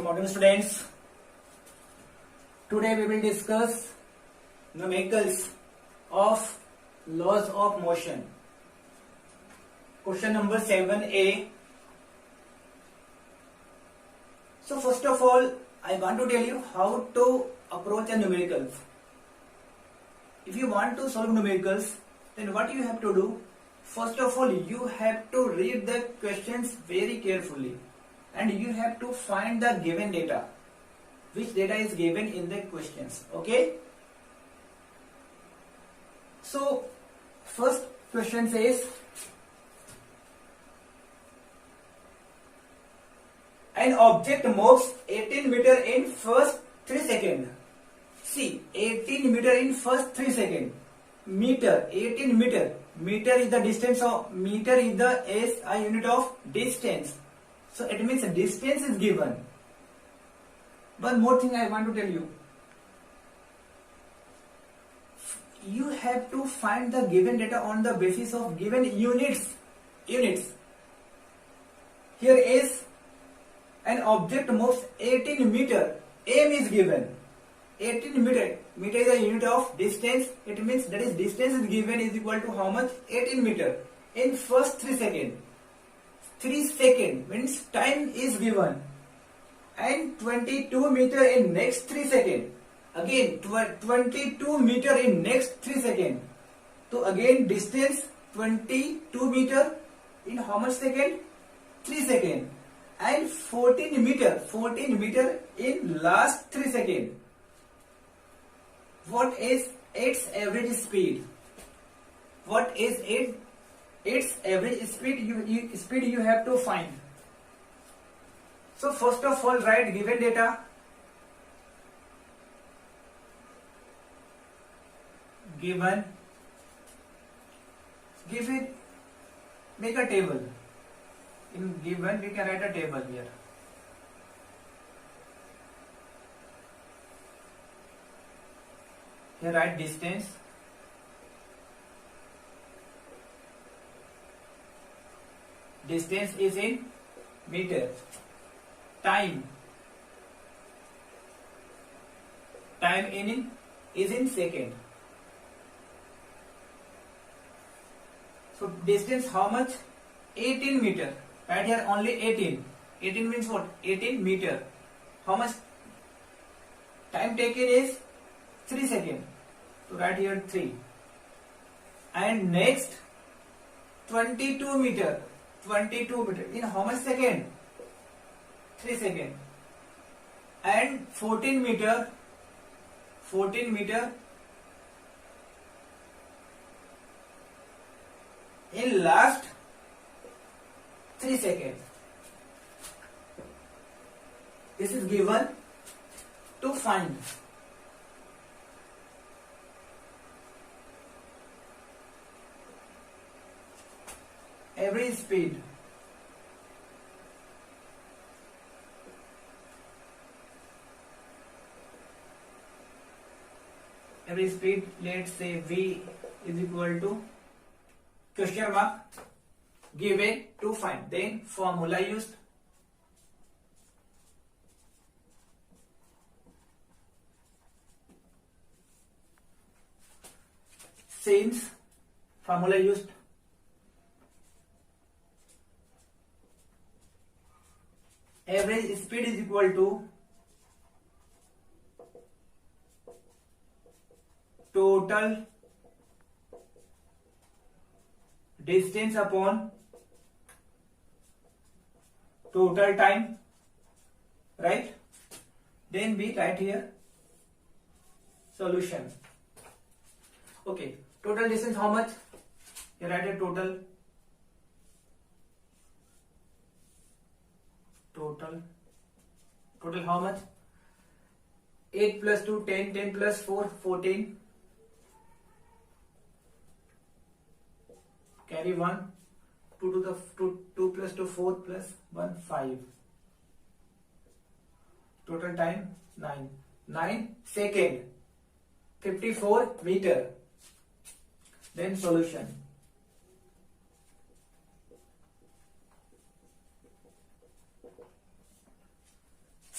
morning students. Today we will discuss numericals of laws of motion. Question number 7a. So first of all, I want to tell you how to approach a numericals. If you want to solve numericals, then what you have to do? First of all, you have to read the questions very carefully and you have to find the given data. Which data is given in the questions. Okay? So, first question says, an object moves 18 meter in first 3 seconds. See, 18 meter in first 3 seconds. Meter, 18 meter. Meter is the distance of, meter is the SI unit of distance. So it means distance is given. One more thing I want to tell you. You have to find the given data on the basis of given units. Here is an object moves 18 meter. M is given. 18 meter. Meter is a unit of distance. It means that is distance is given is equal to how much? 18 meter. In first 3 seconds. 3 seconds means time is given. And 22 meter in next 3 seconds. Again 22 meter in next 3 seconds. So again distance 22 meter in how much second? 3 seconds. And 14 meter in last 3 seconds. What is its average speed? What is its average speed? You have to find. So first of all, write given data. Given. Make a table. In given, we can write a table here. Here write distance. Distance is in meter. Time is in second. So distance how much? 18 meter. Right here only 18. 18 means what? 18 meter. How much time taken is 3 seconds. So right here 3. And next 22 meter. 22 meter in how much second? 3 seconds. And 14 meter in last 3 seconds. This is given to find. Average speed. Average speed, let's say V is equal to question mark given to find. Then formula used. Since formula used. Average speed is equal to total distance upon total time, right? Then we write here solution. Okay, total distance how much? You write a total how much? 8 plus 2 10, 10 plus 4 14, carry 1, 2 to the 2 plus 2 4 plus 1 5. Total time 9 second, 54 meter. Then solution.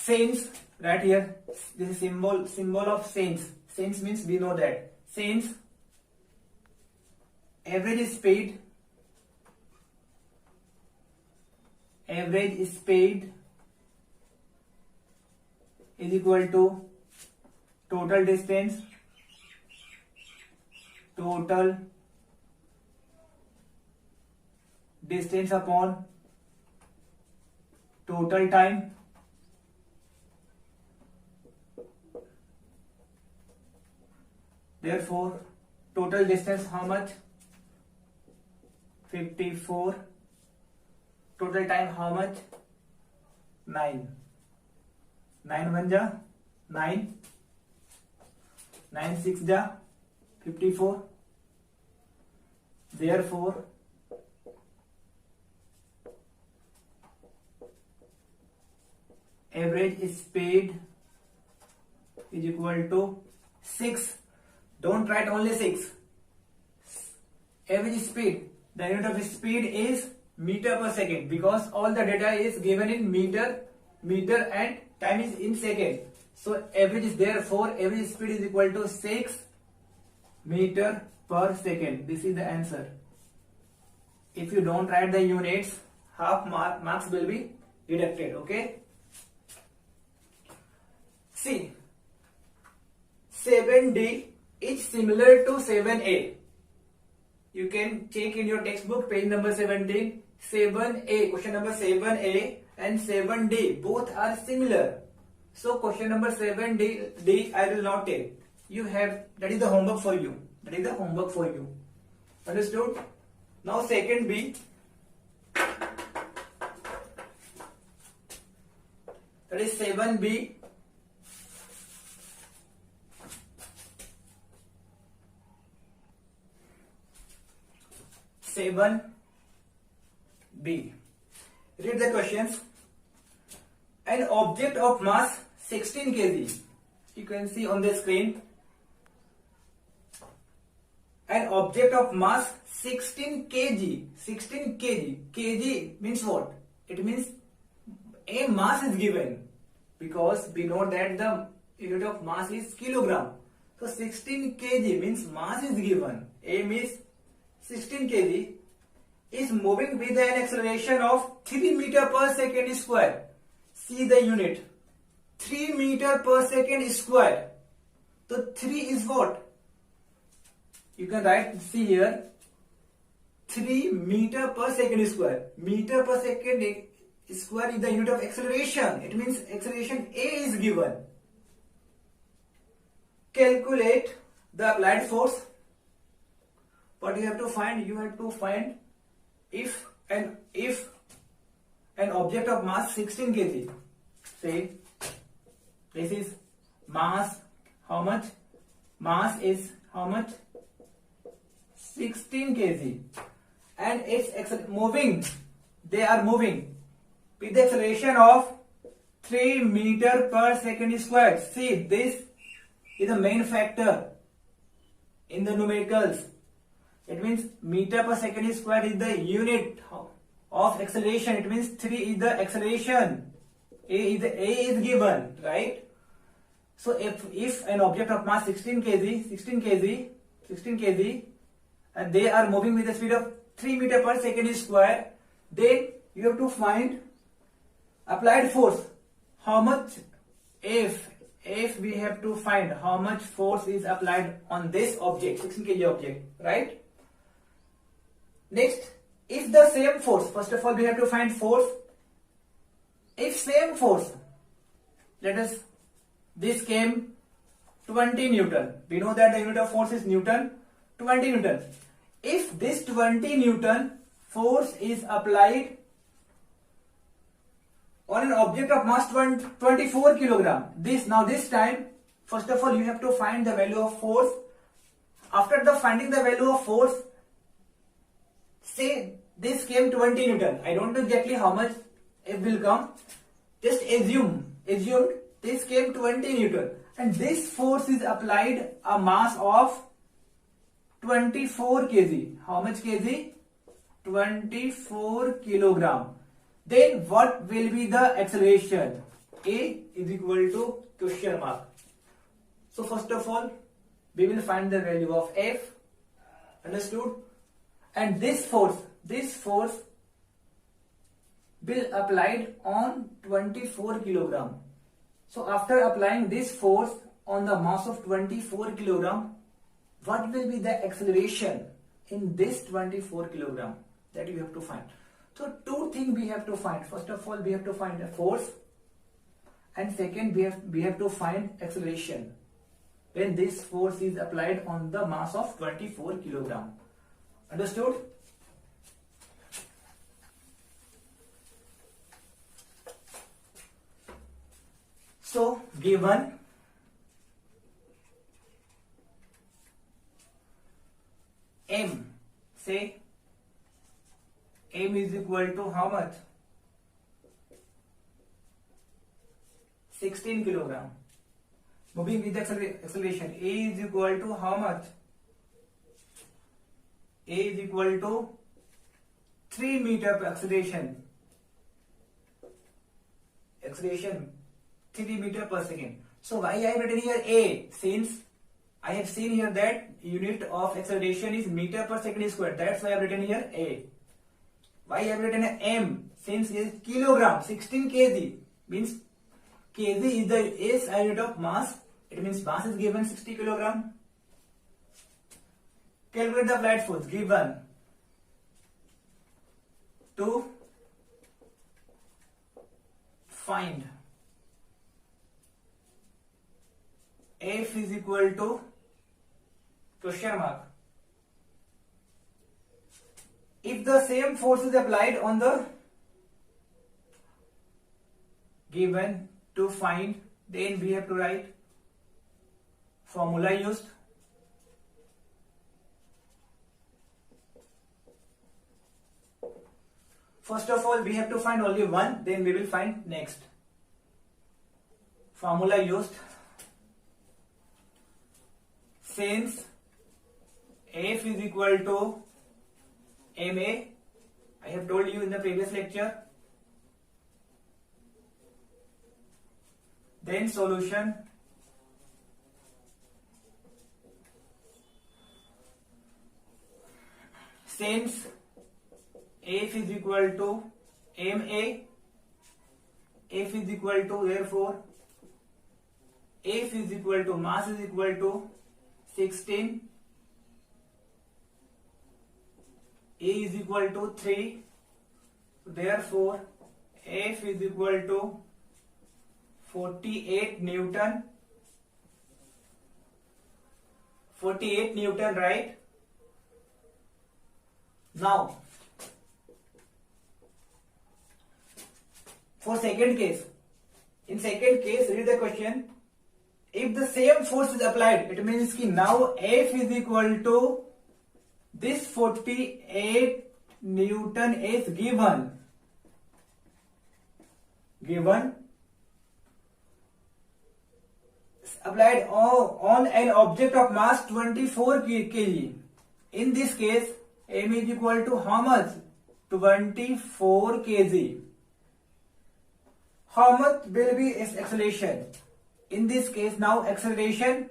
Since right here, this is symbol of since. Since means we know that since average speed is equal to total distance upon total time. Therefore, total distance how much? 54. Total time how much? 9. 9 1 ja 9. 9 6 ja 54. Therefore, average speed is equal to 6. Don't write only 6. Average speed, the unit of speed is meter per second, because all the data is given in meter and time is in second. So average is, therefore average speed is equal to 6 meter per second. This is the answer. If you don't write the units, half marks will be deducted. Okay. See, 7D is similar to 7A. You can check in your textbook, page number 17. 7A, question number 7A and 7D, both are similar. So question number 7D, I will not take. You have, that is the homework for you. Understood? Now second B. That is 7B. B. Read the questions. An object of mass 16 kg. You can see on the screen. An object of mass 16 kg. 16 kg. Kg means what? It means a mass is given, because we know that the unit of mass is kilogram. So 16 kg means mass is given. A means 16 kg is moving with an acceleration of 3 meter per second square. See the unit. 3 meter per second square. So 3 is what? You can write, see here, 3 meter per second square. Meter per second square is the unit of acceleration. It means acceleration A is given. Calculate the applied force. What you have to find? You have to find if an object of mass 16 kg, say this is mass, how much? Mass is how much? 16 kg, and it's moving. They are moving with the acceleration of 3 meter per second squared. See, this is the main factor in the numericals. It means meter per second squared is the unit of acceleration. It means 3 is the acceleration. A is given, right? So if an object of mass 16 kg, and they are moving with the speed of 3 meter per second square, then you have to find applied force. How much? If we have to find how much force is applied on this object, 16 kg object, right? Next, if the same force, first of all we have to find force. If same force, let us, this came 20 Newton. We know that the unit of force is Newton, 20 Newton. If this 20 Newton force is applied on an object of mass 24 kilogram, this time, first of all you have to find the value of force. After the finding the value of force, say this came 20 Newton. I don't know exactly how much it will come. Just assumed this came 20 Newton, and this force is applied a mass of 24 kg. How much kg? 24 kilogram. Then what will be the acceleration? A is equal to question mark. So first of all, we will find the value of F. Understood? And this force will applied on 24 kilogram. So after applying this force on the mass of 24 kilogram, what will be the acceleration in this 24 kilogram? That you have to find. So two things we have to find. First of all, we have to find the force, and second, we have to find acceleration when this force is applied on the mass of 24 kilogram. Understood? So given M, say M is equal to how much? 16 kilogram. Moving with the acceleration, A is equal to how much? A is equal to 3 meter per acceleration. Acceleration 3 meter per second. So why I have written here A? Since I have seen here that unit of acceleration is meter per second square. That's why I have written here A. Why I have written M? Since it is kilogram, 16 kg means kg is the unit of mass. It means mass is given 60 kilogram. Calculate the applied force given to find F is equal to question mark. If the same force is applied on the given to find, then we have to write formula used. First of all, we have to find only one, then we will find next. Formula used. Since F is equal to MA, I have told you in the previous lecture. Then solution. Since F is equal to MA, F is equal to, therefore F is equal to, mass is equal to 16, A is equal to 3, therefore F is equal to 48 Newton. 48 Newton, right? Now, for second case, in second case, read the question. If the same force is applied, it means कि now F is equal to this 48 Newton is given applied on an object of mass 24 kg. In this case, M is equal to how much? 24 kg. How much will be its acceleration? In this case, now acceleration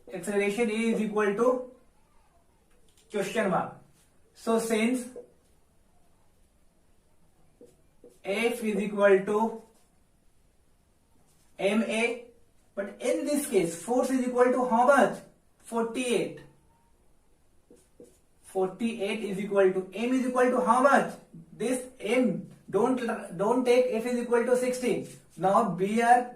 A is equal to question mark. So since F is equal to MA, but in this case, force is equal to how much? 48. 48 is equal to, M is equal to how much? This M, don't take F is equal to 16. Now we are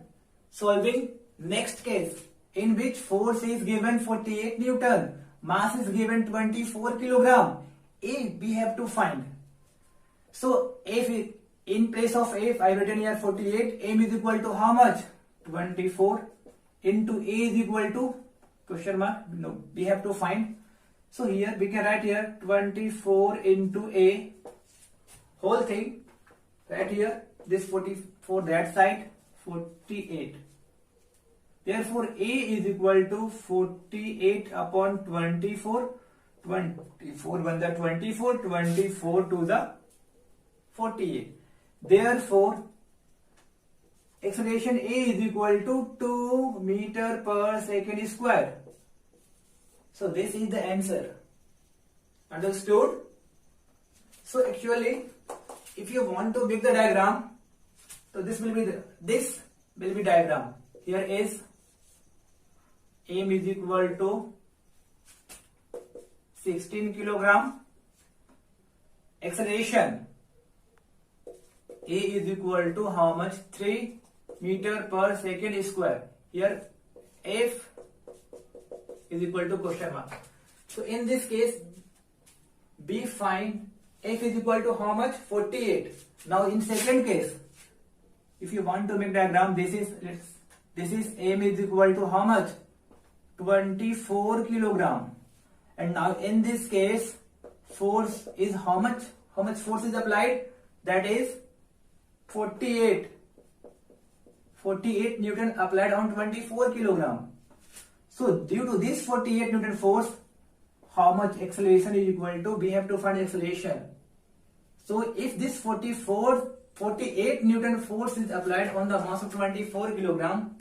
solving next case in which force is given 48 Newton, mass is given 24 kilogram. A we have to find. So F is, in place of F I written here 48, M is equal to how much? 24 into A is equal to question mark. No, we have to find. So here we can write here 24 into A, whole thing right here, this 44 that side 48. Therefore A is equal to 48 upon 24. 24 1 the 24, 24 to the 48. Therefore acceleration A is equal to 2 meter per second square. So this is the answer. Understood? So actually, if you want to make the diagram, so this will be diagram. Here is m is equal to 16 kilogram. Acceleration A is equal to how much? 3 meter per second square. Here F is equal to question mark. So in this case, be find F is equal to how much? 48. Now in second case, if you want to make diagram, this is M is equal to how much? 24 kilogram. And now in this case, force is how much? How much force is applied? That is 48 Newton applied on 24 kilogram. So due to this 48 Newton force, how much acceleration is equal to? We have to find acceleration. So if this 48 Newton force is applied on the mass of 24 kilogram,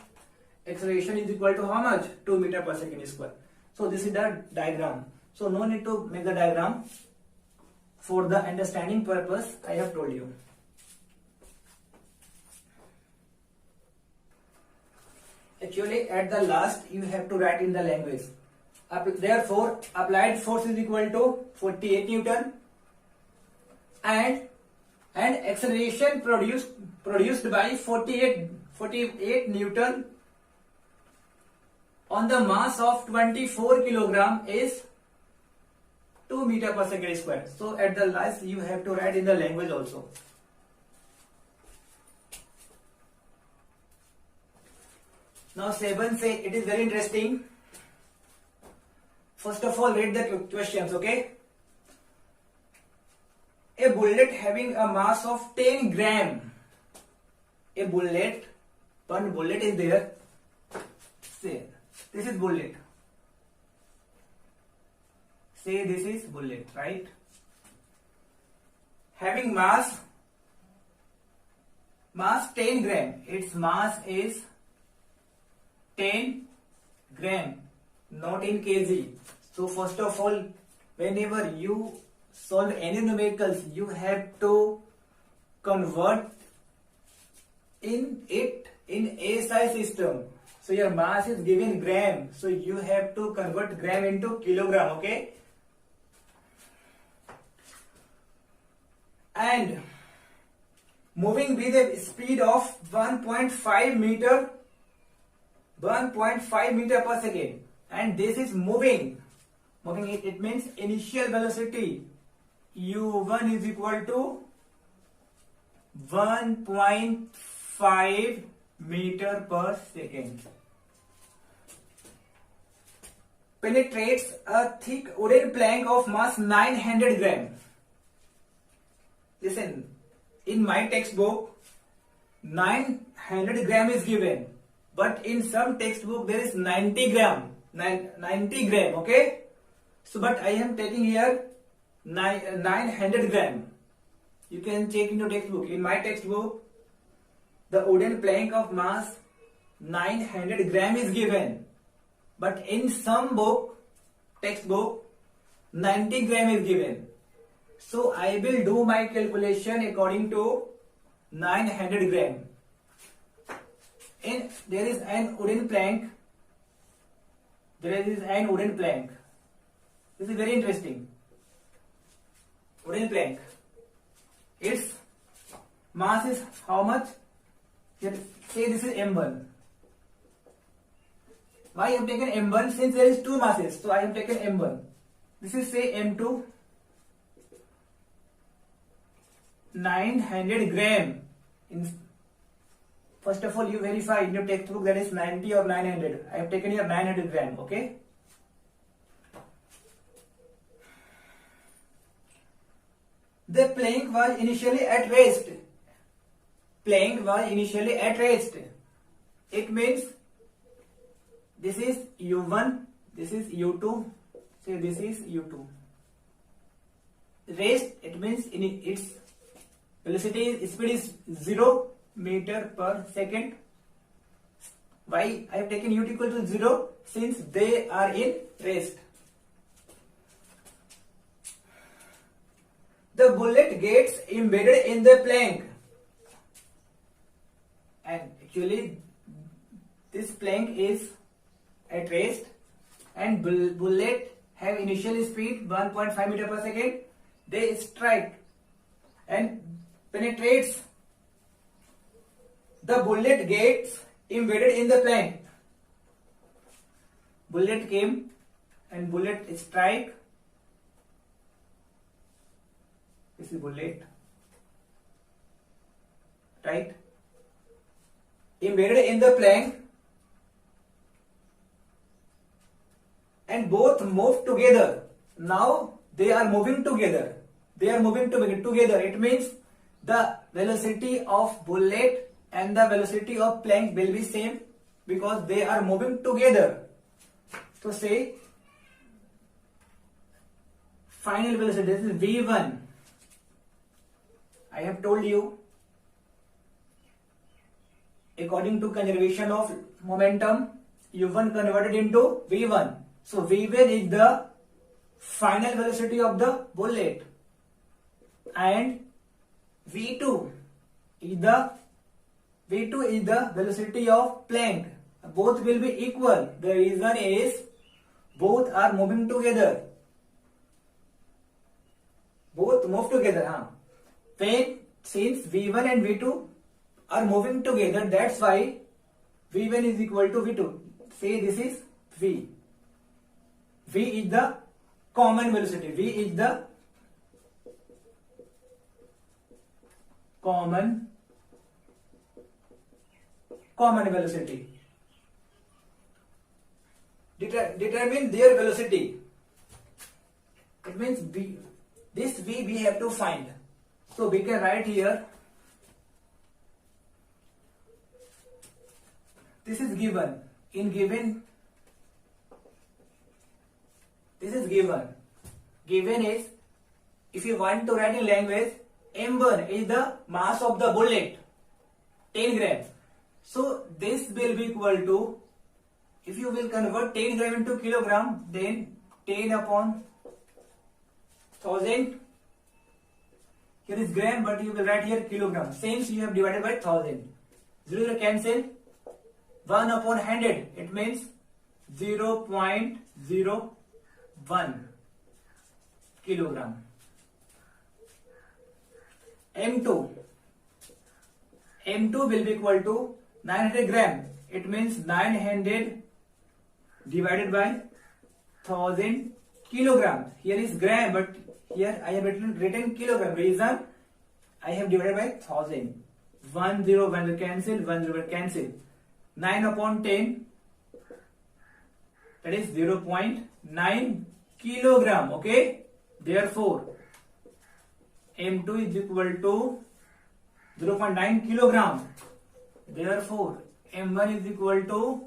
acceleration is equal to how much? 2 meter per second square. So this is the diagram. So no need to make the diagram. For the understanding purpose, I have told you. Actually, at the last, you have to write in the language. Therefore, applied force is equal to 48 Newton and acceleration produced by 48 Newton on the mass of 24 kilogram is 2 meter per second square. So at the last, you have to write in the language also. Now 7 say it is very interesting. First of all, read the questions, okay? A bullet having a mass of 10 gram. A bullet, one bullet is there. Say, this is bullet. Say this is bullet, right? Having mass 10 gram. Its mass is 10 gram, not in kg. So first of all, whenever you solve any numericals, you have to convert in SI system. So your mass is given gram, so you have to convert gram into kilogram, okay? And moving with a speed of 1.5 meter per second, and this is moving it means initial velocity u1 is equal to 1.5 meter per second. Penetrates a thick wooden plank of mass 900 gram. Listen, in my textbook 900 gram is given, but in some textbook there is 90 gram, okay? So but I am taking here 900 gram. You can check in your textbook. In my textbook, the wooden plank of mass 900 gram is given, but in some textbook 90 gram is given. So I will do my calculation according to 900 gram. And there is an wooden plank. This is very interesting. Wooden plank. Its mass is how much? Say this is M1. Why I have taken M1? Since there is two masses, so I have taken M1. This is say M2. 900 gram. First of all, you verify in your textbook that is 90 or 900. I have taken here 900 gram, okay? The plank was initially at rest. It means this is U1, this is U2, say this is U2. Rest, it means its velocity, speed is 0, meter per second. Why I have taken ut equal to 0? Since they are in rest. The bullet gets embedded in the plank, and actually this plank is at rest, and bullet have initial speed 1.5 meter per second. They strike and penetrates. The bullet gets embedded in the plank. Bullet came and bullet strike. This is bullet, right? Embedded in the plank, and both move together. Now they are moving together. They are moving together. It means the velocity of bullet and the velocity of plank will be same because they are moving together. So say final velocity, this is v1. I have told you, according to conservation of momentum, u1 converted into v1. So v1 is the final velocity of the bullet, and v2 is the velocity of plank. Both will be equal. The reason is both are moving together. Both move together. Since v1 and v2 are moving together, that's why v1 is equal to v2. Say this is v. V is the common velocity. V is the common velocity. Determine their velocity. It means this v we have to find. So we can write here, this is given. This is given. Given is, if you want to write in language, m1 is the mass of the bullet, 10 grams. So this will be equal to, if you will convert 10 gram into kilogram, then 10 upon 1000. Here is gram, but you will write here kilogram. Since you have divided by 1000. 0 cancel. 1 upon 100. It means 0.01 kilogram. M2 will be equal to 900 gram. It means 900 divided by 1000 kilogram. Here is gram, but here I have written kilogram. Reason, I have divided by 1000. 1 0 1 will cancel, 1 0 will cancel. 9 upon 10, that is 0.9 kilogram. Okay, therefore M2 is equal to 0.9 kilogram. Therefore M1 is equal to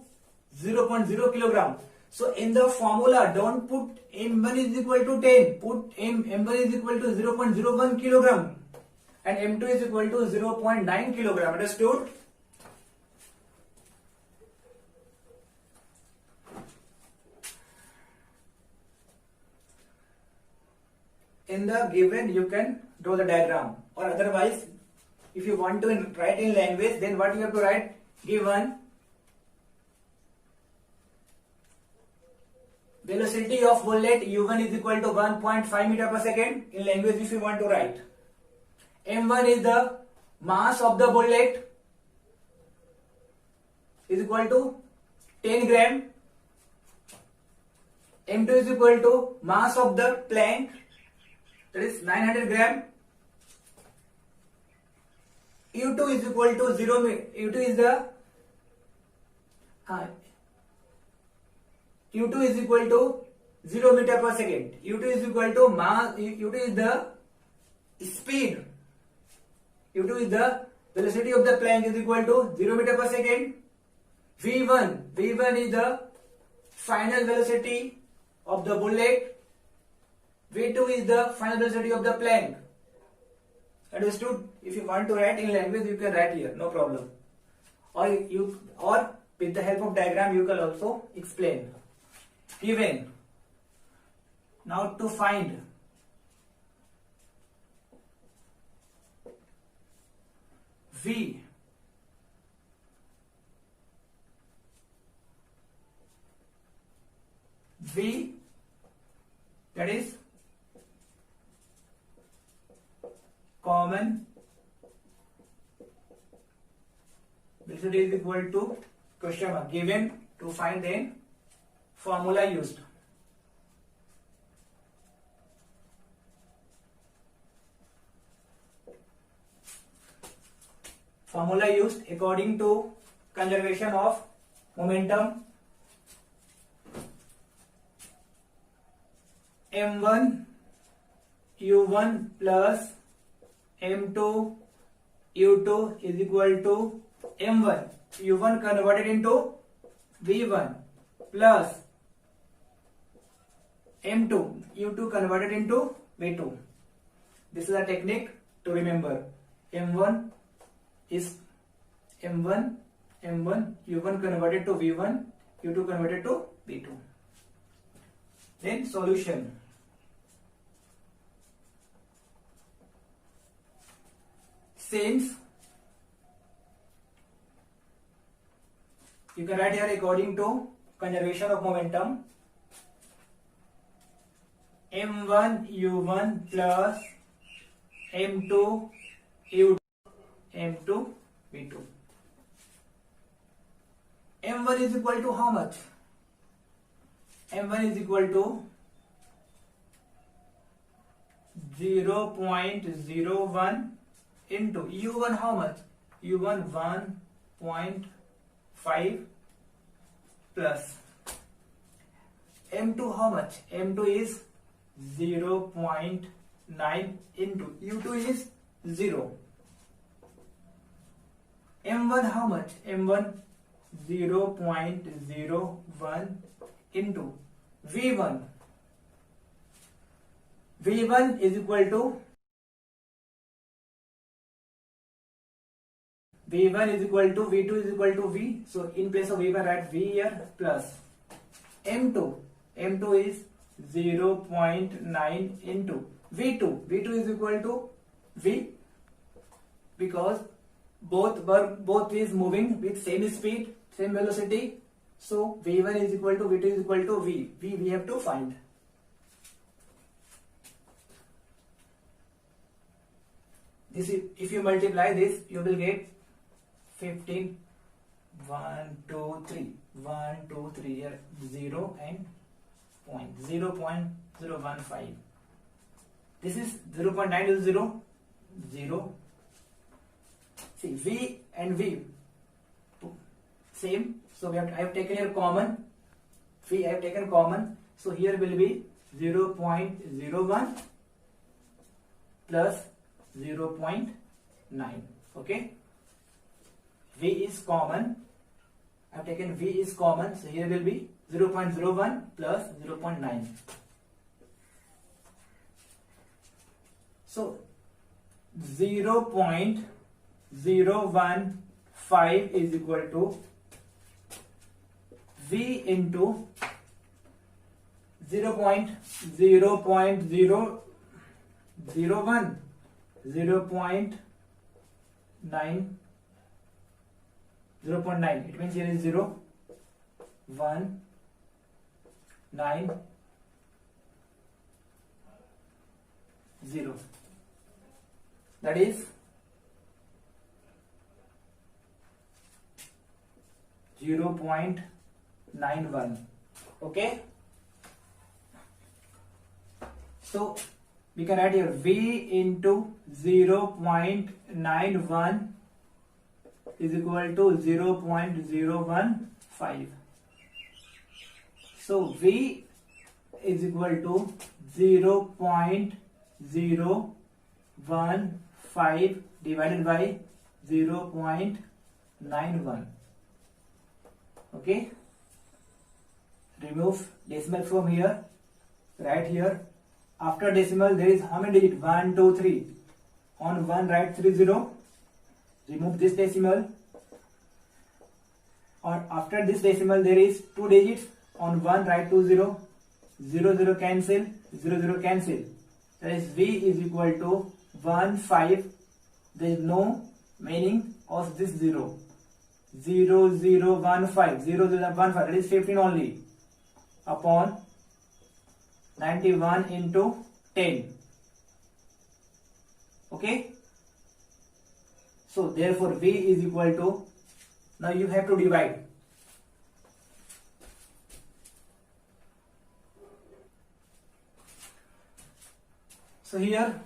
0.0 kilogram. So in the formula, don't put M1 is equal to 10. Put M1 is equal to 0.01 kilogram and M2 is equal to 0.9 kilogram. Understood? In the given, you can draw the diagram, or otherwise, if you want to write in language, then what you have to write? Given velocity of bullet u1 is equal to 1.5 meter per second. In language, if you want to write, m1 is the mass of the bullet is equal to 10 gram. m2 is equal to mass of the plank, that is 900 gram. u2 is equal to 0. u2 is the u2 is equal to 0 meter per second. u2 is equal to mass. u2 is the speed. u2 is the velocity of the plank is equal to 0 meter per second. v1 is the final velocity of the bullet. v2 is the final velocity of the plank. Understood? If you want to write in language, you can write here, no problem. Or with the help of diagram, you can also explain. Given. Now to find V, that is common, this is equal to question mark. Given, to find, then formula used. Formula used according to conservation of momentum. M1 U1 plus M2 U2 is equal to M1 U1 converted into V1 plus M2 U2 converted into V2. This is a technique to remember. M1 is M1 U1 converted to V1, U2 converted to V2. Then solution. Since you can write here according to conservation of momentum, M1 U1 plus M2 U2 M2 V2. M1 is equal to how much? M1 is equal to 0.01 into U1 how much? U1 1.5 plus M2 how much? M2 is 0.9 into U2 is 0. M1 how much? M1 0.01 into V1. V1 is equal to V1 is equal to V2 is equal to V. So in place of V1 write V here plus M2. M2 is 0.9 into V2. V2 is equal to V because both is moving with same speed, same velocity. So V1 is equal to V2 is equal to V. We have to find. This is, if you multiply this, you will get 15. 1, 2, 3. 1, 2, 3 here 0 and 0.015. This is 0.9 is 0. See, V and V same. So I have taken here common. V I have taken common. So here will be 0.01 plus 0.9. Okay. V is common. I have taken V is common. So here will be 0.01 plus 0.9. So 0.015 is equal to V into 0.001 0.9. It means here is 0 1 9 0. That is 0.91. Okay. So we can write here V into 0.91 is equal to 0.015. So V is equal to 0.015 divided by 0.91. Okay. Remove decimal from here. Right here. After decimal there is how many digits? 1, 2, 3. On 1 write 30. Remove this decimal. Or after this decimal there is 2 digits. On 1 write 20. 0 cancel. 0 cancel. That is V is equal to 1 5. There is no meaning of this 0. 0 0 1 5. 0 0 1 5. That is 15 only. Upon 91 into 10. Okay. So therefore V is equal to, now you have to divide. So here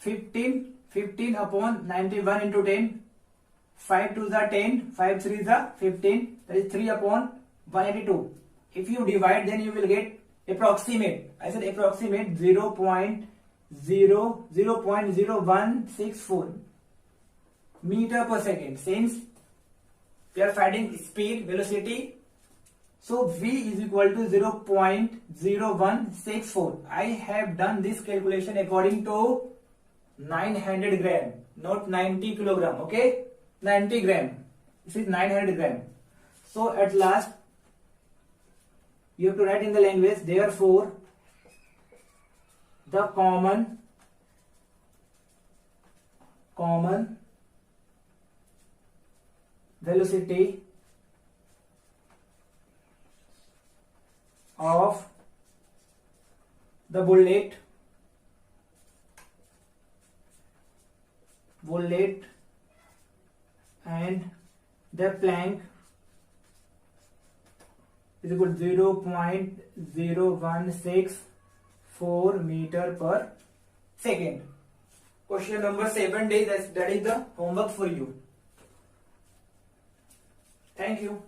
15 upon 91 into 10. 5 2s are 10, 5 3s are 15. That is 3 upon 182. If you divide, then you will get approximate. I said approximate 0.0164 meter per second. Since we are finding speed, velocity, so V is equal to 0.0164. I have done this calculation according to 900 gram, not 90 kilogram. Okay, 90 gram. This is 900 gram. So at last you have to write in the language. Therefore, the common velocity of the bullet and the plank is equal to 0.0164 meter per second. Question number 7 days. That is the homework for you. Thank you.